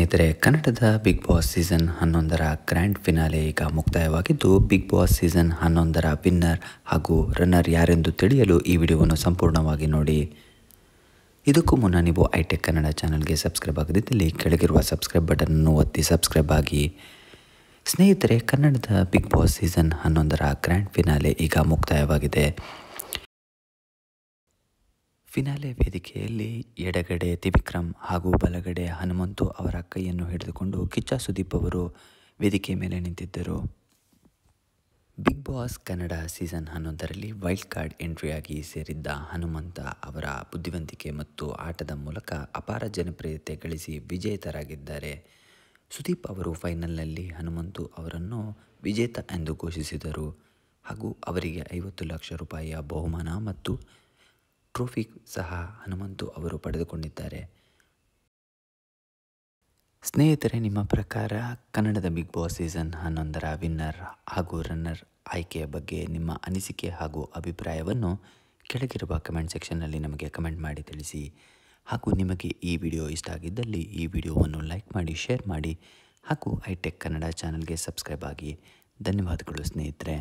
ಸ್ನೇಹಿತರೆ, ಕನ್ನಡದ Bigg Boss season 11ರ ಗ್ರ್ಯಾಂಡ್ ಫಿನಾಲೆ ಈಗ ಮುಕ್ತಾಯವಾಗಿದ್ದು, ಬಿಗ್ ಬಾಸ್ ಸೀಸನ್ 11ರ ವಿನ್ನರ್ ಹಾಗೂ ರನ್ನರ್ ಯಾರೆಂದು ತಿಳಿಯಲು ಈ ವಿಡಿಯೋವನ್ನು ಸಂಪೂರ್ಣವಾಗಿ ನೋಡಿ. ಇದಕ್ಕೂ ಮುನ್ನ ನೀವು ಐಟೆಕ್ ಕನ್ನಡ ಚಾನಲ್ಗೆ ಸಬ್ಸ್ಕ್ರೈಬ್ ಆಗದಿದ್ದಲ್ಲಿ ಕೆಳಗಿರುವ ಸಬ್ಸ್ಕ್ರೈಬ್ ಬಟನನ್ನು ಒತ್ತಿ ಸಬ್ಸ್ಕ್ರೈಬ್ ಆಗಿ. ಸ್ನೇಹಿತರೆ, ಕನ್ನಡದ ಬಿಗ್ ಬಾಸ್ ಸೀಸನ್ 11ರ ಗ್ರ್ಯಾಂಡ್ ಫಿನಾಲೆ ಈಗ ಮುಕ್ತಾಯವಾಗಿದೆ. ಫಿನಾಲೆ ವೇದಿಕೆಯಲ್ಲಿ ಎಡಗಡೆ ತ್ರಿವಿಕ್ರಮ್ ಹಾಗೂ ಬಲಗಡೆ ಹನುಮಂತು ಅವರ ಕೈಯನ್ನು ಹಿಡಿದುಕೊಂಡು ಕಿಚ್ಚ ಸುದೀಪ್ ಅವರು ವೇದಿಕೆ ಮೇಲೆ ನಿಂತಿದ್ದರು. ಬಿಗ್ ಬಾಸ್ ಕನ್ನಡ ಸೀಸನ್ 11ರಲ್ಲಿ ವೈಲ್ಡ್ ಕಾರ್ಡ್ ಎಂಟ್ರಿಯಾಗಿ ಸೇರಿದ್ದ ಹನುಮಂತ ಅವರ ಬುದ್ಧಿವಂತಿಕೆ ಮತ್ತು ಆಟದ ಮೂಲಕ ಅಪಾರ ಜನಪ್ರಿಯತೆ ಗಳಿಸಿ ವಿಜೇತರಾಗಿದ್ದಾರೆ. ಸುದೀಪ್ ಅವರು ಫೈನಲ್ನಲ್ಲಿ ಹನುಮಂತು ಅವರನ್ನು ವಿಜೇತ ಎಂದು ಘೋಷಿಸಿದರು ಹಾಗೂ ಅವರಿಗೆ 50 ಲಕ್ಷ ರೂಪಾಯಿಯ ಬಹುಮಾನ ಮತ್ತು ಟ್ರೋಫಿ ಸಹ ಹನುಮಂತು ಅವರು ಪಡೆದುಕೊಂಡಿದ್ದಾರೆ. ಸ್ನೇಹಿತರೆ, ನಿಮ್ಮ ಪ್ರಕಾರ ಕನ್ನಡದ ಬಿಗ್ ಬಾಸ್ ಸೀಸನ್ 11ರ ವಿನ್ನರ್ ಹಾಗೂ ರನ್ನರ್ ಆಯ್ಕೆಯ ಬಗ್ಗೆ ನಿಮ್ಮ ಅನಿಸಿಕೆ ಹಾಗೂ ಅಭಿಪ್ರಾಯವನ್ನು ಕೆಳಗಿರುವ ಕಮೆಂಟ್ ಸೆಕ್ಷನ್ನಲ್ಲಿ ನಮಗೆ ಕಮೆಂಟ್ ಮಾಡಿ ತಿಳಿಸಿ. ಹಾಗೂ ನಿಮಗೆ ಈ ವಿಡಿಯೋ ಇಷ್ಟ ಆಗಿದ್ದಲ್ಲಿ ಈ ವಿಡಿಯೋವನ್ನು ಲೈಕ್ ಮಾಡಿ, ಶೇರ್ ಮಾಡಿ ಹಾಗೂ ಐಟೆಕ್ ಕನ್ನಡ ಚಾನಲ್ಗೆ ಸಬ್ಸ್ಕ್ರೈಬ್ ಆಗಿ. ಧನ್ಯವಾದಗಳು ಸ್ನೇಹಿತರೆ.